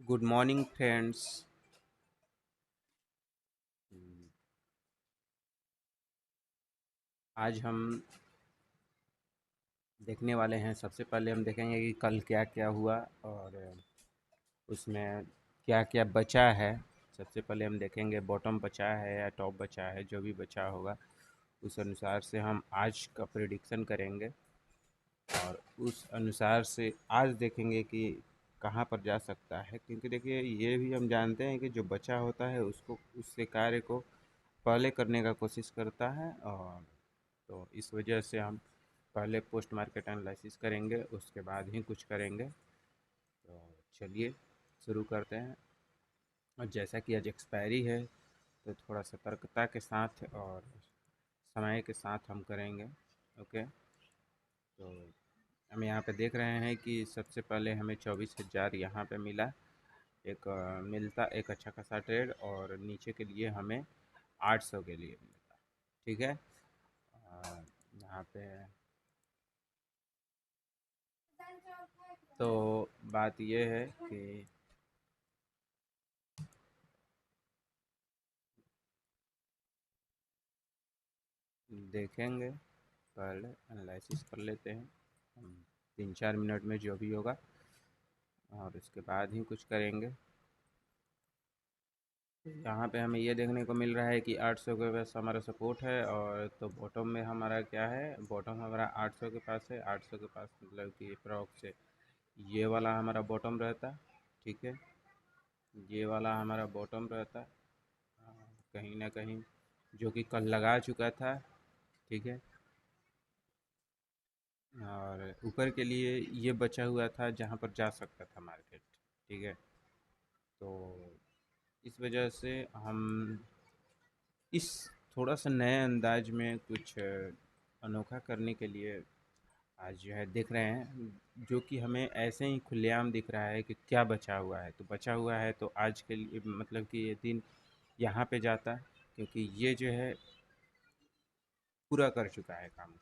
Good morning friends. आज हम देखने वाले हैं। सबसे पहले हम देखेंगे कि कल क्या क्या हुआ और उसमें क्या क्या बचा है। सबसे पहले हम देखेंगे बॉटम बचा है या टॉप बचा है। जो भी बचा होगा उस अनुसार से हम आज का प्रिडिक्शन करेंगे और उस अनुसार से आज देखेंगे कि कहाँ पर जा सकता है। क्योंकि देखिए, ये भी हम जानते हैं कि जो बचा होता है उसको उससे कार्य को पहले करने का कोशिश करता है। और तो इस वजह से हम पहले पोस्ट मार्केट एनालिसिस करेंगे, उसके बाद ही कुछ करेंगे। तो चलिए शुरू करते हैं। और जैसा कि आज एक्सपायरी है तो थोड़ा सतर्कता के साथ और समय के साथ हम करेंगे। ओके। तो हम यहाँ पे देख रहे हैं कि सबसे पहले हमें 24,000 यहाँ पे मिला। मिलता एक अच्छा खासा ट्रेड, और नीचे के लिए हमें 800 के लिए मिलता। ठीक है। यहाँ पे तो बात ये है कि देखेंगे, पहले एनालिसिस कर लेते हैं हम 3-4 मिनट में जो भी होगा, और उसके बाद ही कुछ करेंगे। यहाँ पे हमें ये देखने को मिल रहा है कि 800 के पास हमारा सपोर्ट है, और तो बॉटम में हमारा क्या है, बॉटम हमारा 800 के पास है। 800 के पास मतलब कि अप्रॉक्स से ये वाला हमारा बॉटम रहता। ठीक है, ये वाला हमारा बॉटम रहता कहीं ना कहीं, जो कि कल लगा चुका था। ठीक है। और ऊपर के लिए ये बचा हुआ था जहाँ पर जा सकता था मार्केट। ठीक है। तो इस वजह से हम इस थोड़ा सा नए अंदाज में कुछ अनोखा करने के लिए आज जो है देख रहे हैं, जो कि हमें ऐसे ही खुलेआम दिख रहा है कि क्या बचा हुआ है। तो बचा हुआ है तो आज के लिए मतलब कि ये दिन यहाँ पे जाता, क्योंकि ये जो है पूरा कर चुका है काम को।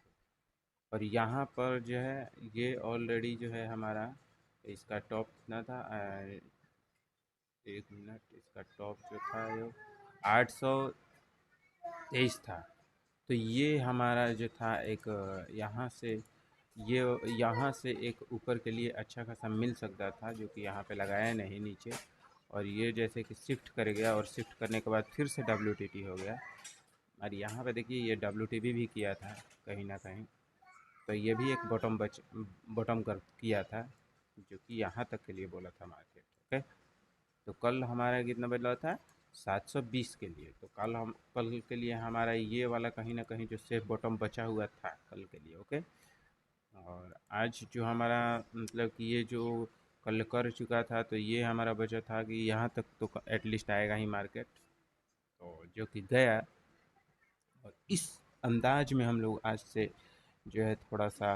और यहाँ पर जो है ये ऑलरेडी जो है हमारा, इसका टॉप कितना था, 1 मिनट, इसका टॉप जो था जो 823 था। तो ये हमारा जो था एक यहाँ से, ये यहाँ से एक ऊपर के लिए अच्छा खासा मिल सकता था, जो कि यहाँ पे लगाया नहीं नीचे। और ये जैसे कि शिफ्ट कर गया, और शिफ्ट करने के बाद फिर से WTT हो गया। और यहाँ पे देखिए ये WTB भी किया था कहीं ना कहीं। तो ये भी एक बॉटम कर किया था, जो कि यहाँ तक के लिए बोला था मार्केट। ओके। तो कल हमारा कितना बदला था, 720 के लिए। तो कल के लिए हमारा ये वाला कहीं ना कहीं जो सेफ बॉटम बचा हुआ था कल के लिए। ओके। और आज जो हमारा मतलब कि ये जो कल कर चुका था, तो ये हमारा बचा था कि यहाँ तक तो एटलीस्ट आएगा ही मार्केट, तो जो कि गया। और इस अंदाज में हम लोग आज से जो है थोड़ा सा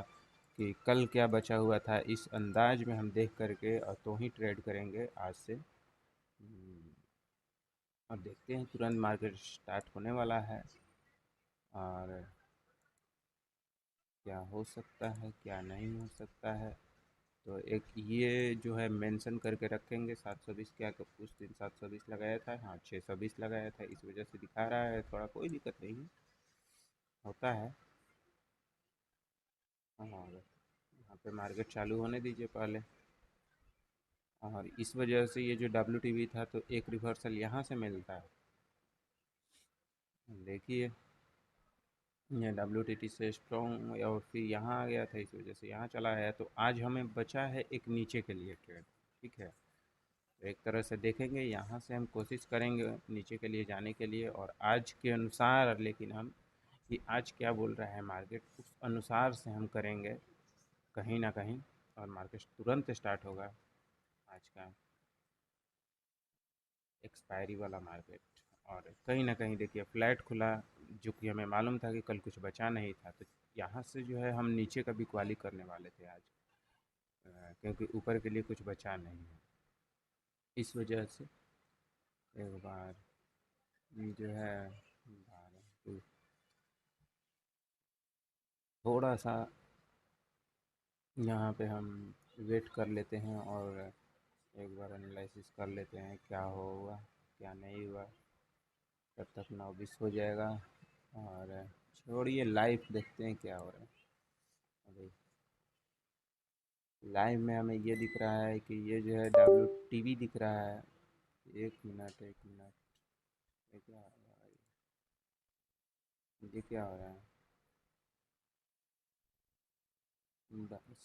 कि कल क्या बचा हुआ था, इस अंदाज में हम देख करके और तो ही ट्रेड करेंगे आज से। और देखते हैं, तुरंत मार्केट स्टार्ट होने वाला है और क्या हो सकता है क्या नहीं हो सकता है। तो एक ये जो है मेंशन करके रखेंगे 720, क्या उस दिन 720 लगाया था, हाँ 620 लगाया था, इस वजह से दिखा रहा है थोड़ा। कोई दिक्कत नहीं है, होता है। और यहाँ पे मार्केट चालू होने दीजिए पहले। और इस वजह से ये जो WTB था, तो एक रिवर्सल यहाँ से मिलता है। देखिए, ये WTT से स्ट्रॉन्ग और फिर यहाँ आ गया था, इस वजह से यहाँ चला है। तो आज हमें बचा है एक नीचे के लिए ट्रेड। ठीक है। तो एक तरह से देखेंगे, यहाँ से हम कोशिश करेंगे नीचे के लिए जाने के लिए, और आज के अनुसार, लेकिन हम कि आज क्या बोल रहा है मार्केट, उस अनुसार से हम करेंगे कहीं ना कहीं। और मार्केट तुरंत स्टार्ट होगा आज का एक्सपायरी वाला मार्केट। और कहीं ना कहीं देखिए फ्लैट खुला, जो कि हमें मालूम था कि कल कुछ बचा नहीं था। तो यहाँ से जो है हम नीचे का भी क्वाली करने वाले थे आज, क्योंकि ऊपर के लिए कुछ बचा नहीं है। इस वजह से एक बार जो है थोड़ा सा यहाँ पे हम वेट कर लेते हैं, और एक बार एनालिसिस कर लेते हैं क्या हुआ क्या नहीं हुआ। तब तक 9:20 हो जाएगा। और छोड़िए, लाइव देखते हैं क्या हो रहा है। अभी लाइव में हमें ये दिख रहा है कि ये जो है WTV दिख रहा है। एक मिनट, एक मिनट। ये क्या हो रहा है? ये क्या हो रहा है?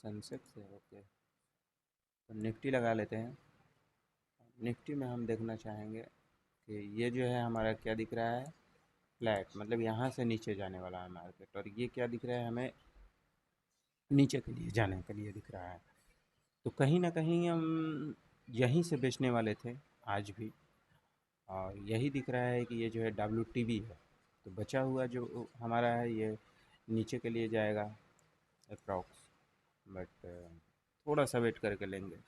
सनसेट से ओके। तो निफ्टी लगा लेते हैं। निफ्टी में हम देखना चाहेंगे कि ये जो है हमारा क्या दिख रहा है, फ्लैट, मतलब यहाँ से नीचे जाने वाला है मार्केट। और ये क्या दिख रहा है हमें, नीचे के लिए जाने के लिए दिख रहा है। तो कहीं ना कहीं हम यहीं से बेचने वाले थे आज भी। और यही दिख रहा है कि ये जो है WTV है। तो बचा हुआ जो हमारा है ये नीचे के लिए जाएगा अप्रॉक्स। बट थोड़ा सा वेट करके लेंगे।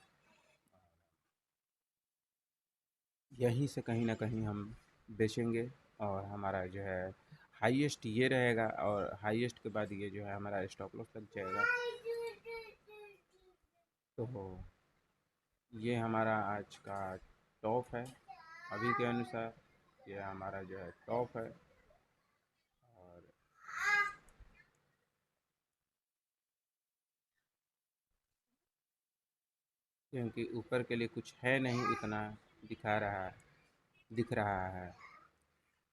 यहीं से कहीं ना कहीं हम बेचेंगे। और हमारा जो है हाईएस्ट ये रहेगा, और हाईएस्ट के बाद ये जो है हमारा स्टॉप लॉस लग जाएगा। तो ये हमारा आज का टॉप है। अभी के अनुसार ये हमारा जो है टॉप है। और क्योंकि ऊपर के लिए कुछ है नहीं इतना दिखा रहा है, दिख रहा है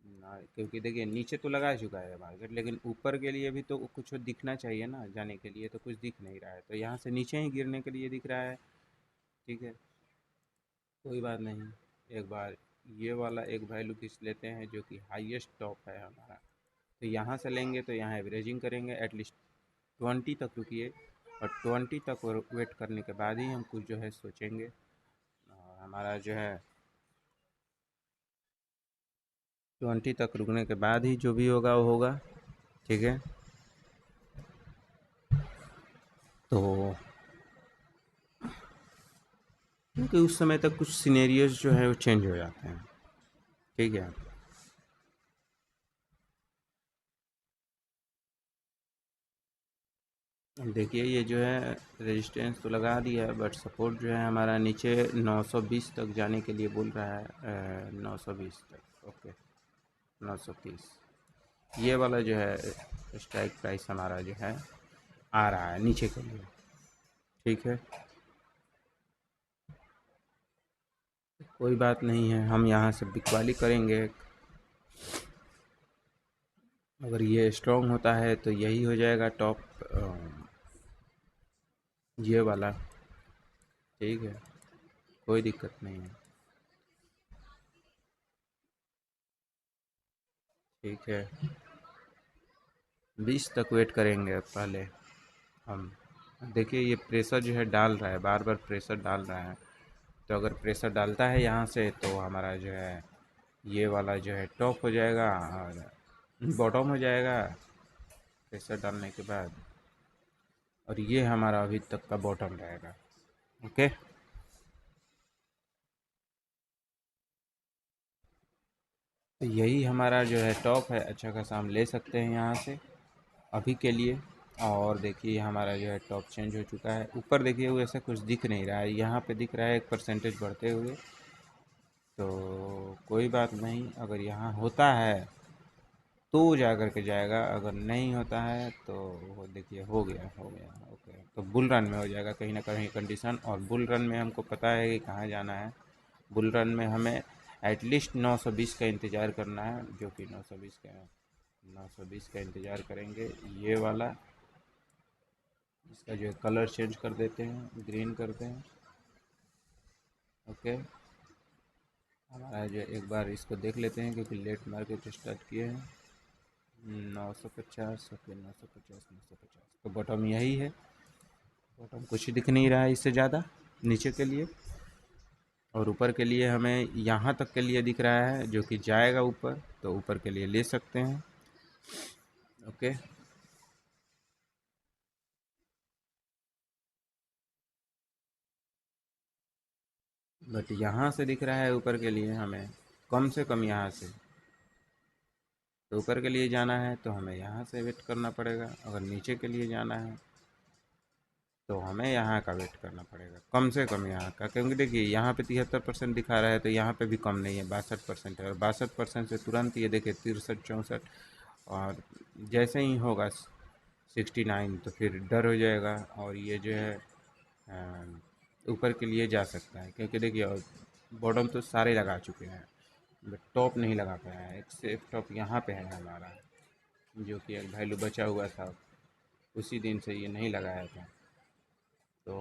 ना। क्योंकि देखिए नीचे तो लगा चुका है मार्केट, लेकिन ऊपर के लिए भी तो कुछ दिखना चाहिए ना, जाने के लिए तो कुछ दिख नहीं रहा है। तो यहाँ से नीचे ही गिरने के लिए दिख रहा है। ठीक है, कोई बात नहीं। एक बार ये वाला एक वैल्यू किस लेते हैं जो कि हाईएस्ट टॉप है हमारा। तो यहाँ से लेंगे तो यहाँ एवरेजिंग करेंगे एटलीस्ट 20 तक रुकिए। और 20 तक वेट करने के बाद ही हम कुछ जो है सोचेंगे। और हमारा जो है 20 तक रुकने के बाद ही जो भी होगा वो होगा। ठीक है, तो क्योंकि उस समय तक कुछ सिनेरियोज जो है वो चेंज हो जाते हैं। ठीक है, देखिए ये जो है रेजिस्टेंस तो लगा दिया है, बट सपोर्ट जो है हमारा नीचे 920 तक जाने के लिए बोल रहा है। 920 तक ओके। 930 ये वाला जो है स्ट्राइक प्राइस हमारा जो है आ रहा है नीचे के लिए। ठीक है, कोई बात नहीं है, हम यहाँ से बिकवाली करेंगे। अगर ये स्ट्रॉन्ग होता है तो यही हो जाएगा टॉप, ये वाला। ठीक है, कोई दिक्कत नहीं है। ठीक है, 20 तक वेट करेंगे पहले हम। देखिए ये प्रेशर जो है डाल रहा है, बार बार प्रेशर डाल रहा है। तो अगर प्रेशर डालता है यहाँ से तो हमारा जो है ये वाला जो है टॉप हो जाएगा और बॉटम हो जाएगा प्रेशर डालने के बाद। और ये हमारा अभी तक का बॉटम रहेगा। ओके, तो यही हमारा जो है टॉप है, अच्छा खासा हम ले सकते हैं यहाँ से अभी के लिए। और देखिए हमारा जो है टॉप चेंज हो चुका है। ऊपर देखिए वो ऐसा कुछ दिख नहीं रहा है, यहाँ पे दिख रहा है 1% बढ़ते हुए। तो कोई बात नहीं, अगर यहाँ होता है तो जा कर के जाएगा, अगर नहीं होता है तो वो देखिए हो गया ओके। तो बुल रन में हो जाएगा कहीं ना कहीं कंडीशन। और बुल रन में हमको पता है कि कहाँ जाना है। बुल रन में हमें एटलीस्ट 920 का इंतज़ार करना है, जो कि 920 का इंतज़ार करेंगे। ये वाला इसका जो है कलर चेंज कर देते हैं, ग्रीन करते हैं। ओके, हमारा जो एक बार इसको देख लेते हैं क्योंकि लेट मार्केट स्टार्ट किए हैं। 950 ओके, 950 950। तो बॉटम यही है, बॉटम कुछ दिख नहीं रहा है इससे ज़्यादा नीचे के लिए। और ऊपर के लिए हमें यहाँ तक के लिए दिख रहा है जो कि जाएगा ऊपर, तो ऊपर के लिए ले सकते हैं। ओके, बट यहाँ से दिख रहा है ऊपर के लिए हमें कम से कम यहाँ से। तो ऊपर के लिए जाना है तो हमें यहाँ से वेट करना पड़ेगा। अगर नीचे के लिए जाना है तो हमें यहाँ का वेट करना पड़ेगा कम से कम यहाँ का, क्योंकि देखिए यहाँ पे 73% दिखा रहा है, तो यहाँ पे भी कम नहीं है, 62% है, और 62% से तुरंत ये देखिए 63 64, और जैसे ही होगा 69 तो फिर डर हो जाएगा, और ये जो है ऊपर के लिए जा सकता है, क्योंकि देखिए बॉटम तो सारे लगा चुके हैं, बट टॉप नहीं लगा पाया है। एक सेफ टॉप यहाँ पे है हमारा, जो कि एक वैल्यू बचा हुआ था, उसी दिन से ये नहीं लगाया था, तो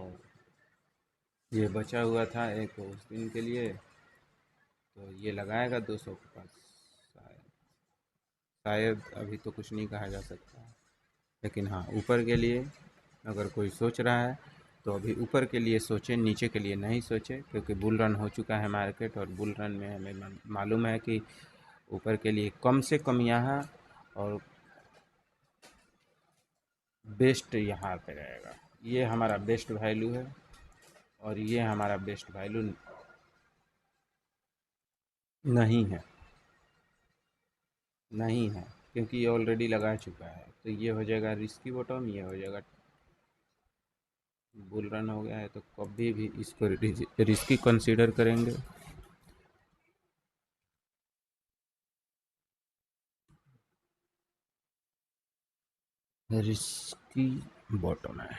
ये बचा हुआ था एक उस दिन के लिए, तो ये लगाएगा 200 के पास शायद। शायद अभी तो कुछ नहीं कहा जा सकता, लेकिन हाँ ऊपर के लिए अगर कोई सोच रहा है तो अभी ऊपर के लिए सोचे, नीचे के लिए नहीं सोचे, क्योंकि बुल रन हो चुका है मार्केट, और बुल रन में हमें मालूम है कि ऊपर के लिए कम से कम यहाँ और बेस्ट यहाँ पे रहेगा। ये हमारा बेस्ट वैल्यू है, और ये हमारा बेस्ट वैल्यू नहीं है, नहीं है, क्योंकि ये ऑलरेडी लगा चुका है, तो ये हो जाएगा रिस्की बॉटम, ये हो जाएगा बुल रन हो गया है, तो कभी भी इसको रिस्की कंसीडर करेंगे। रिस्की बॉटम है,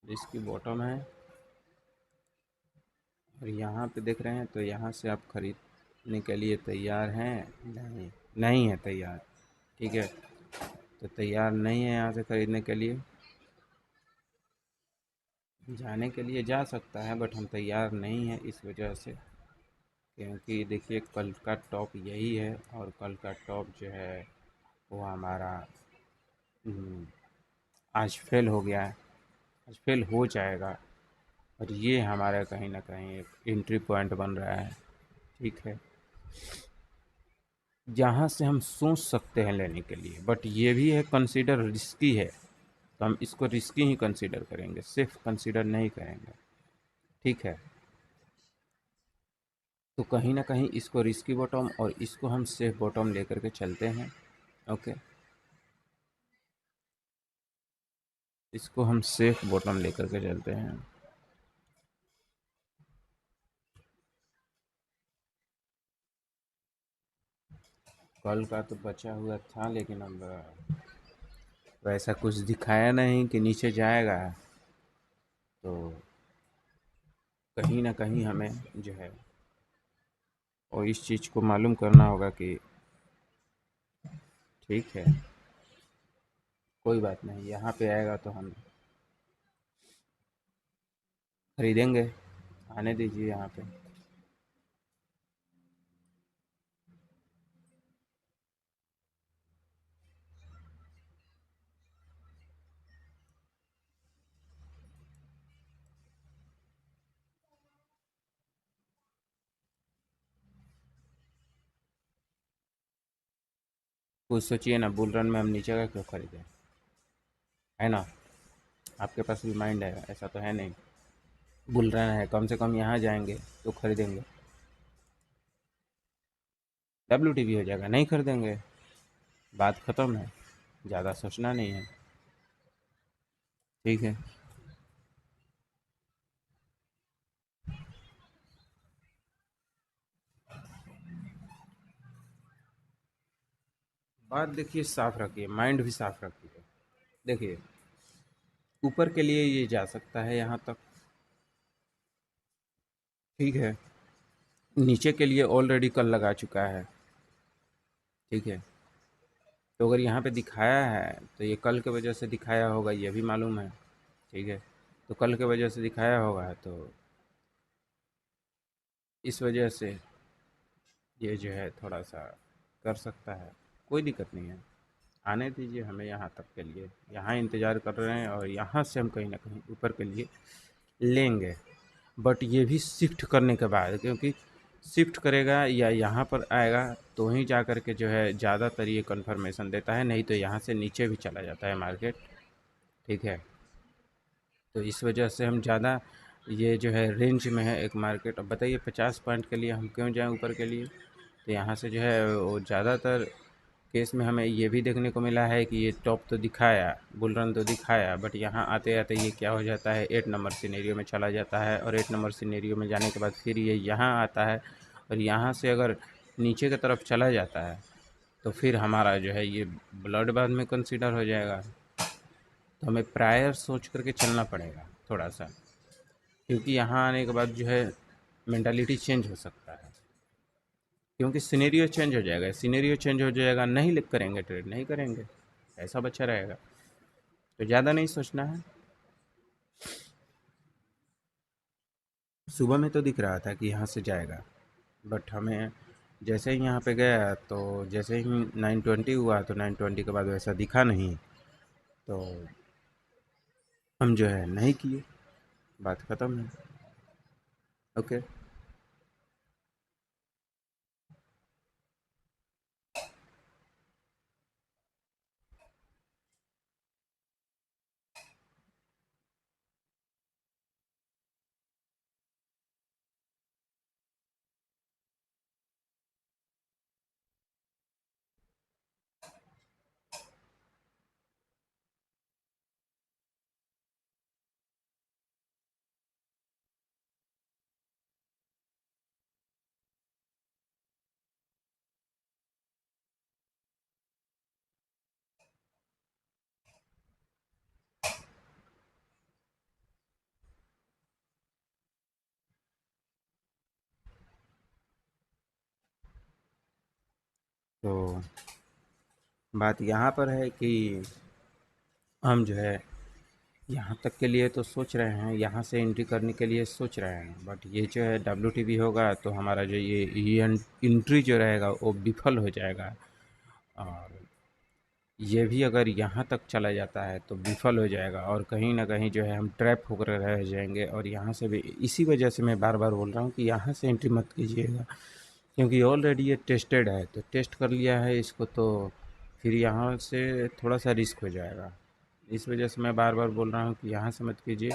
रिस्की बॉटम है, और यहाँ पे देख रहे हैं, तो यहाँ से आप खरीदने के लिए तैयार हैं? नहीं, नहीं है तैयार, ठीक है, तो तैयार नहीं है यहाँ से खरीदने के लिए। जाने के लिए जा सकता है, बट हम तैयार नहीं हैं इस वजह से, क्योंकि देखिए कल का टॉप यही है, और कल का टॉप जो है वो हमारा हम्म, आज फेल हो गया है, आज फेल हो जाएगा, और ये हमारा कहीं ना कहीं एक एंट्री पॉइंट बन रहा है, ठीक है, जहाँ से हम सोच सकते हैं लेने के लिए, बट ये भी है कंसीडर रिस्की है, तो हम इसको रिस्की ही कंसीडर करेंगे, सिर्फ कंसीडर नहीं करेंगे, ठीक है। तो कहीं ना कहीं इसको रिस्की बॉटम और इसको हम सेफ बॉटम लेकर के चलते हैं, ओके, इसको हम सेफ बॉटम लेकर के चलते हैं। कल का तो बचा हुआ था, लेकिन अब वैसा कुछ दिखाया नहीं कि नीचे जाएगा, तो कहीं ना कहीं हमें जो है और इस चीज़ को मालूम करना होगा कि ठीक है, कोई बात नहीं, यहाँ पे आएगा तो हम खरीदेंगे, आने दीजिए यहाँ पे। कुछ सोचिए ना, बुल रन में हम नीचे का क्यों खरीदें, है ना? आपके पास भी माइंड है, ऐसा तो है नहीं। बुल रन है, कम से कम यहाँ जाएंगे तो खरीदेंगे, WTV हो जाएगा नहीं खरीदेंगे, बात ख़त्म है, ज़्यादा सोचना नहीं है, ठीक है। बात देखिए साफ रखिए, माइंड भी साफ रखिए। देखिए ऊपर के लिए ये जा सकता है यहाँ तक, ठीक है, नीचे के लिए ऑलरेडी कल लगा चुका है, ठीक है, तो अगर यहाँ पे दिखाया है तो ये कल के वजह से दिखाया होगा, ये भी मालूम है, ठीक है, तो कल के वजह से दिखाया होगा, तो इस वजह से ये जो है थोड़ा सा कर सकता है, कोई दिक्कत नहीं है, आने दीजिए हमें यहाँ तक के लिए, यहाँ इंतज़ार कर रहे हैं, और यहाँ से हम कहीं ना कहीं ऊपर के लिए लेंगे, बट ये भी शिफ्ट करने के बाद, क्योंकि शिफ्ट करेगा या यहाँ पर आएगा तो ही जा कर के जो है ज़्यादातर ये कन्फर्मेशन देता है, नहीं तो यहाँ से नीचे भी चला जाता है मार्केट, ठीक है, तो इस वजह से हम ज़्यादा ये जो है रेंज में है एक मार्केट। अब बताइए 50 पॉइंट के लिए हम क्यों जाएं ऊपर के लिए, तो यहाँ से जो है वो ज़्यादातर केस में हमें ये भी देखने को मिला है कि ये टॉप तो दिखाया, बुल रन तो दिखाया, बट यहाँ आते आते ये क्या हो जाता है, 8 नंबर सिनेरियो में चला जाता है, और 8 नंबर सिनेरियो में जाने के बाद फिर ये यहाँ आता है, और यहाँ से अगर नीचे की तरफ चला जाता है तो फिर हमारा जो है ये ब्लड बाद में कंसिडर हो जाएगा। तो हमें प्रायर सोच करके चलना पड़ेगा थोड़ा सा, क्योंकि यहाँ आने के बाद जो है मेंटालिटी चेंज हो सकता है, क्योंकि सिनेरियो चेंज हो जाएगा, सिनेरियो चेंज हो जाएगा, नहीं लिख करेंगे, ट्रेड नहीं करेंगे, ऐसा बच्चा रहेगा। तो ज़्यादा नहीं सोचना है। सुबह में तो दिख रहा था कि यहाँ से जाएगा, बट हमें जैसे ही यहाँ पे गया तो जैसे ही 920 हुआ तो 920 के बाद वैसा दिखा नहीं, तो हम जो है नहीं किए, बात ख़त्म है। ओके। तो बात यहाँ पर है कि हम जो है यहाँ तक के लिए तो सोच रहे हैं, यहाँ से एंट्री करने के लिए सोच रहे हैं, बट ये जो है WTB होगा तो हमारा जो ये एंट्री जो रहेगा वो विफल हो जाएगा, और ये भी अगर यहाँ तक चला जाता है तो विफल हो जाएगा, और कहीं ना कहीं जो है हम ट्रैप होकर रह जाएंगे। और यहाँ से भी इसी वजह से मैं बार बार बोल रहा हूँ कि यहाँ से एंट्री मत कीजिएगा, क्योंकि ऑलरेडी ये टेस्टेड है, तो टेस्ट कर लिया है इसको, तो फिर यहाँ से थोड़ा सा रिस्क हो जाएगा। इस वजह से मैं बार बार बोल रहा हूँ कि यहाँ से मत कीजिए,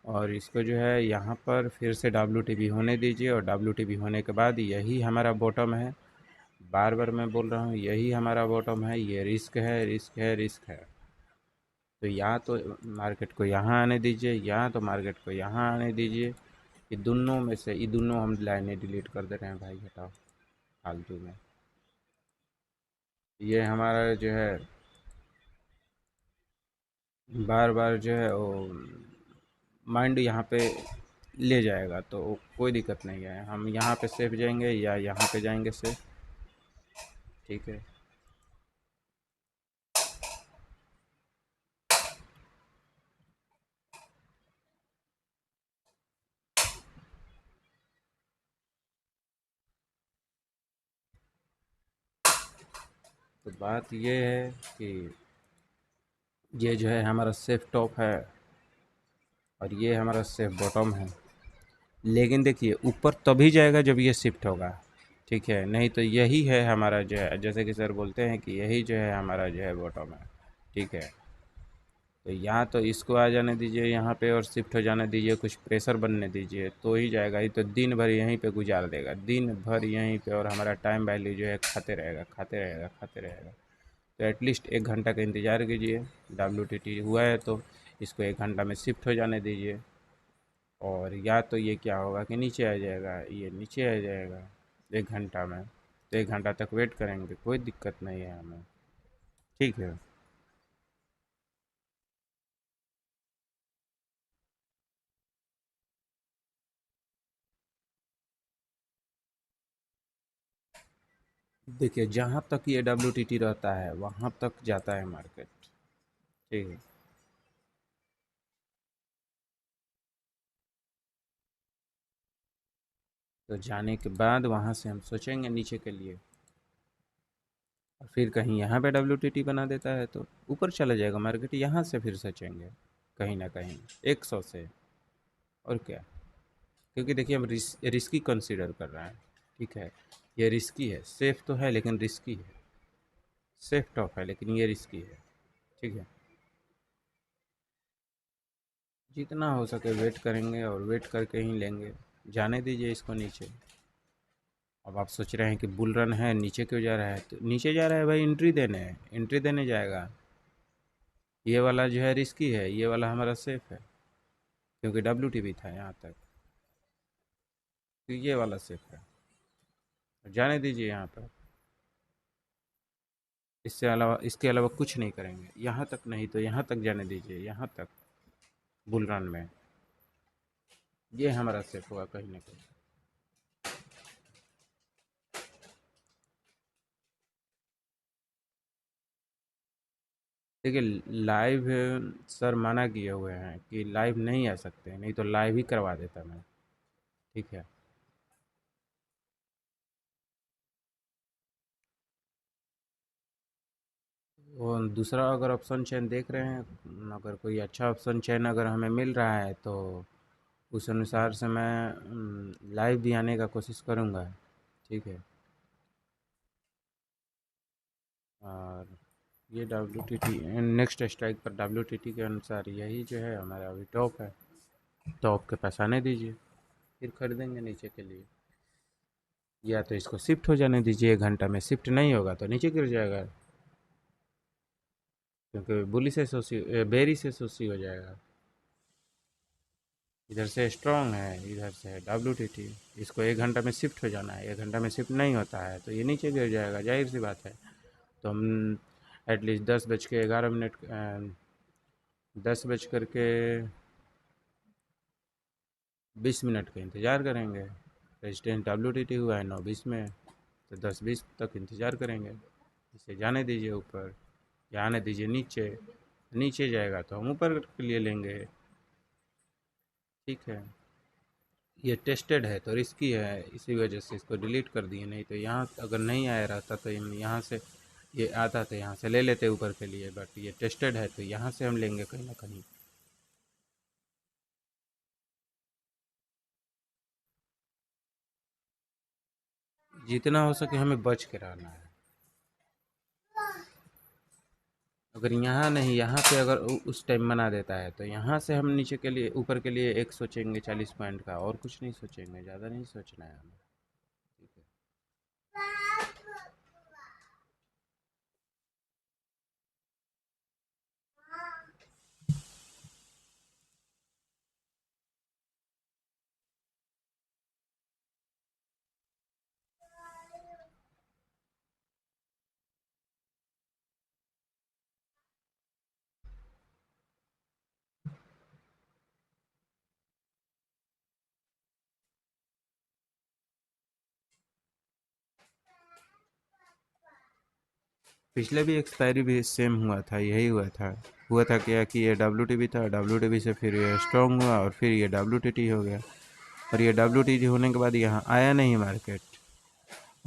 और इसको जो है यहाँ पर फिर से WTB होने दीजिए, और WTB होने के बाद यही हमारा बॉटम है। बार बार मैं बोल रहा हूँ यही हमारा बॉटम है, ये रिस्क है, रिस्क है, रिस्क है। तो या तो मार्केट को यहाँ आने दीजिए, या तो मार्केट को यहाँ आने दीजिए। ये दोनों में से ये दोनों हम लाइनें डिलीट कर दे रहे हैं भाई, हटाओ फालतू में। ये हमारा जो है बार बार जो है वो माइंड यहाँ पे ले जाएगा, तो कोई दिक्कत नहीं है, हम यहाँ पे सेफ जाएंगे या यहाँ पे जाएंगे सेफ। ठीक है। तो बात ये है कि ये जो है हमारा सेफ टॉप है, और ये हमारा सेफ बॉटम है। लेकिन देखिए ऊपर तभी जाएगा जब ये शिफ्ट होगा, ठीक है, नहीं तो यही है हमारा जो है, जैसे कि सर बोलते हैं कि यही जो है हमारा जो है बॉटम है। ठीक है। तो यहाँ तो इसको आ जाने दीजिए यहाँ पे, और शिफ्ट हो जाने दीजिए, कुछ प्रेशर बनने दीजिए तो ही जाएगा। ये तो दिन भर यहीं पे गुजार देगा, दिन भर यहीं पे, और हमारा टाइम वैल्यू जो है खाते रहेगा, खाते रहेगा, खाते रहेगा। तो एटलीस्ट 1 घंटा का इंतज़ार कीजिए। WTT हुआ है तो इसको 1 घंटा में शिफ्ट हो जाने दीजिए, और या तो ये क्या होगा कि नीचे आ जाएगा, ये नीचे आ जाएगा 1 घंटा में। तो 1 घंटा तक वेट करेंगे, कोई दिक्कत नहीं है हमें। ठीक है। देखिए जहाँ तक ये WTT रहता है वहाँ तक जाता है मार्केट। ठीक है। तो जाने के बाद वहाँ से हम सोचेंगे नीचे के लिए, और फिर कहीं यहाँ पे WTT बना देता है तो ऊपर चला जाएगा मार्केट, यहाँ से फिर सोचेंगे कहीं ना कहीं 100 से। और क्या, क्योंकि देखिए हम रिस्की कंसीडर कर रहे हैं। ठीक है। ये रिस्की है, सेफ तो है लेकिन रिस्की है, सेफ टॉप है लेकिन ये रिस्की है। ठीक है। जितना हो सके वेट करेंगे, और वेट करके ही लेंगे, जाने दीजिए इसको नीचे। अब आप सोच रहे हैं कि बुल रन है, नीचे क्यों जा रहा है? तो नीचे जा रहा है भाई, एंट्री देने जाएगा। ये वाला जो है रिस्की है, ये वाला हमारा सेफ है, क्योंकि WTB था यहाँ तक। तो ये वाला सेफ है, जाने दीजिए यहाँ पर। इससे अलावा, इसके अलावा कुछ नहीं करेंगे, यहाँ तक नहीं तो यहाँ तक जाने दीजिए, यहाँ तक बुल रन में। ये हमारा सेफ होगा कहीं ना कहीं। देखिए लाइव सर मना किए हुए हैं कि लाइव नहीं आ सकते, नहीं तो लाइव ही करवा देता मैं। ठीक है। वो दूसरा अगर ऑप्शन चेन देख रहे हैं, अगर कोई अच्छा ऑप्शन चेन अगर हमें मिल रहा है तो उस अनुसार से मैं लाइव भी आने का कोशिश करूँगा। ठीक है। और ये WTT नेक्स्ट स्ट्राइक पर WTT के अनुसार यही जो है हमारा अभी टॉप है। टॉप के पास आने दीजिए, फिर खरीदेंगे नीचे के लिए। या तो इसको शिफ्ट हो जाने दीजिए, 1 घंटा में शिफ्ट नहीं होगा तो नीचे गिर जाएगा, क्योंकि बुली से सोसी बेरी से सोसी हो जाएगा। इधर से स्ट्रॉन्ग है, इधर से है WTT। इसको 1 घंटा में शिफ्ट हो जाना है, 1 घंटा में शिफ्ट नहीं होता है तो ये नीचे गिर जाएगा, जाहिर सी बात है। तो हम एटलीस्ट 10 बज के 11 मिनट 10 बज के 20 मिनट का इंतज़ार करेंगे। रेजिस्टेंस WTT हुआ है 9:20 में, तो 10:20 तक इंतज़ार करेंगे। इसे जाने दीजिए ऊपर, या आने दीजिए नीचे। नीचे जाएगा तो हम ऊपर के लिए लेंगे। ठीक है। ये टेस्टेड है तो रिस्की है, इसी वजह से इसको डिलीट कर दिए, नहीं तो यहाँ अगर नहीं आया रहता तो हम यहाँ से, ये आता तो यहाँ से ले लेते ऊपर के लिए, बट ये टेस्टेड है तो यहाँ से हम लेंगे कहीं ना कहीं। जितना हो सके हमें बच के रहना है। अगर यहाँ नहीं, यहाँ पे अगर उस टाइम मना देता है तो यहाँ से हम नीचे के लिए, ऊपर के लिए एक सोचेंगे 40 पॉइंट का, और कुछ नहीं सोचेंगे, ज़्यादा नहीं सोचना है हमें। ठीक है। पिछले भी एक्सपायरी भी सेम हुआ था, यही हुआ था क्या कि ये WTB था, WTB से फिर ये स्ट्रॉन्ग हुआ और फिर ये WTT हो गया। और ये WTT होने के बाद यहाँ आया नहीं मार्केट,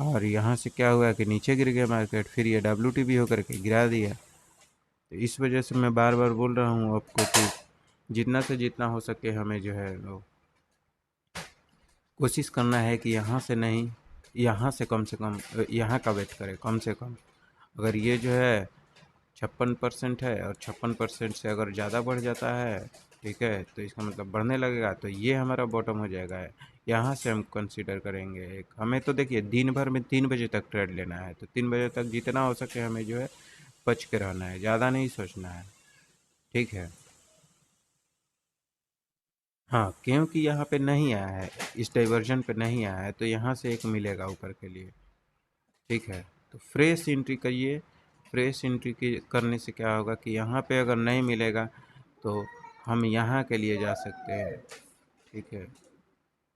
और यहाँ से क्या हुआ कि नीचे गिर गया मार्केट, फिर ये WTB होकर के गिरा दिया। तो इस वजह से मैं बार बार बोल रहा हूँ आपको कि जितना से जितना हो सके हमें जो है वो कोशिश करना है कि यहाँ से नहीं, यहाँ से कम यहाँ का वेट करें कम से कम। अगर ये जो है 56% है, और 56% से अगर ज़्यादा बढ़ जाता है, ठीक है, तो इसका मतलब बढ़ने लगेगा तो ये हमारा बॉटम हो जाएगा। यहाँ से हम कंसीडर करेंगे एक, हमें तो देखिए दिन भर में 3 बजे तक ट्रेड लेना है, तो 3 बजे तक जितना हो सके हमें जो है बच के रहना है, ज़्यादा नहीं सोचना है। ठीक है। हाँ, क्योंकि यहाँ पे नहीं आया है, इस डाइवर्जन पे नहीं आया है, तो यहाँ से एक मिलेगा ऊपर के लिए। ठीक है। तो फ्रेश एंट्री करिए। फ्रेश एंट्री की करने से क्या होगा कि यहाँ पे अगर नहीं मिलेगा तो हम यहाँ के लिए जा सकते हैं। ठीक है।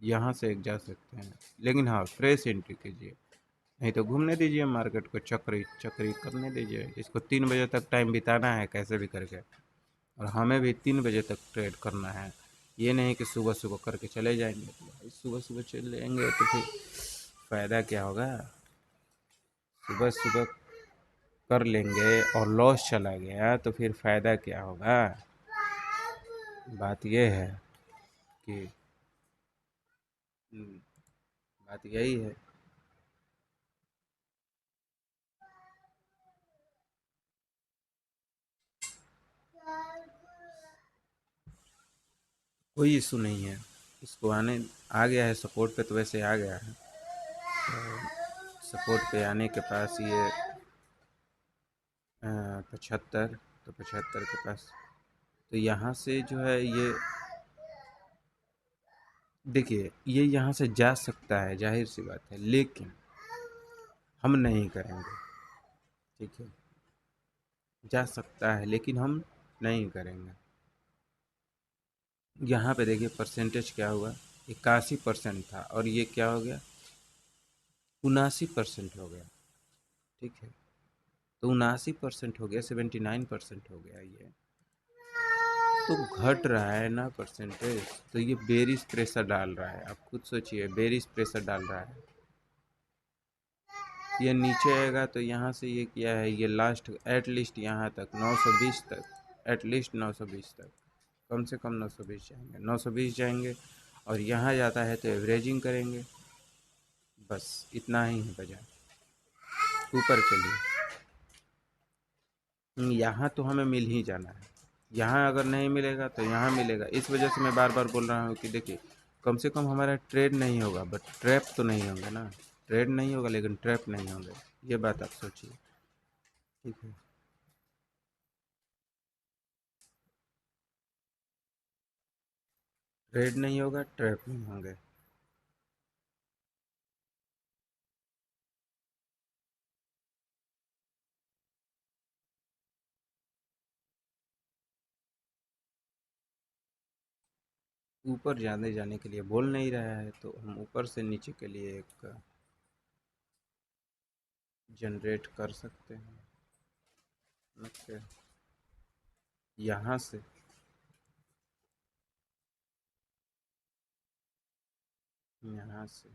यहाँ से एक जा सकते हैं, लेकिन हाँ फ्रेश एंट्री कीजिए, नहीं तो घूमने दीजिए मार्केट को, चक्री चक्री करने दीजिए। इसको 3 बजे तक टाइम बिताना है कैसे भी करके, और हमें भी 3 बजे तक ट्रेड करना है। ये नहीं कि सुबह सुबह करके चले जाएंगे, तो भाई सुबह सुबह चले जाएंगे तो फिर फ़ायदा क्या होगा? सुबह सुबह कर लेंगे और लॉस चला गया तो फिर फ़ायदा क्या होगा? बात ये है कि हम्म, बात यही है। कोई इशू नहीं है, इसको आने आ गया है सपोर्ट पे तो वैसे आ गया है। सपोर्ट पे आने के पास ये 75, तो 75 के पास, तो यहाँ से जो है ये देखिए ये यहाँ से जा सकता है, जाहिर सी बात है, लेकिन हम नहीं करेंगे। ठीक है, जा सकता है लेकिन हम नहीं करेंगे। यहाँ पे देखिए परसेंटेज क्या हुआ, 81% था और ये क्या हो गया, 79% हो गया। ठीक है, तो 79% हो गया, 79% हो गया ये, तो घट रहा है ना परसेंटेज, तो ये बेरिश प्रेशर डाल रहा है। आप खुद सोचिए, बेरिश प्रेशर डाल रहा है। ये नीचे आएगा तो यहाँ से ये क्या है, ये लास्ट एटलीस्ट यहाँ तक 920 तक, एटलीस्ट 920 तक, कम से कम 920 जाएंगे, 920 जाएंगे, और यहाँ जाता है तो एवरेजिंग करेंगे। बस इतना ही है वजह ऊपर के लिए। यहाँ तो हमें मिल ही जाना है, यहाँ अगर नहीं मिलेगा तो यहाँ मिलेगा। इस वजह से मैं बार बार बोल रहा हूँ कि देखिए कम से कम हमारा ट्रेड नहीं होगा, बट ट्रैप तो नहीं होंगे ना। ट्रेड नहीं होगा लेकिन ट्रैप नहीं होंगे, ये बात आप सोचिए। ठीक है, ट्रेड नहीं होगा, ट्रैप नहीं होंगे। ऊपर जाने के लिए बोल नहीं रहा है, तो हम ऊपर से नीचे के लिए एक जनरेट कर सकते हैं। ओके, यहाँ से यहाँ से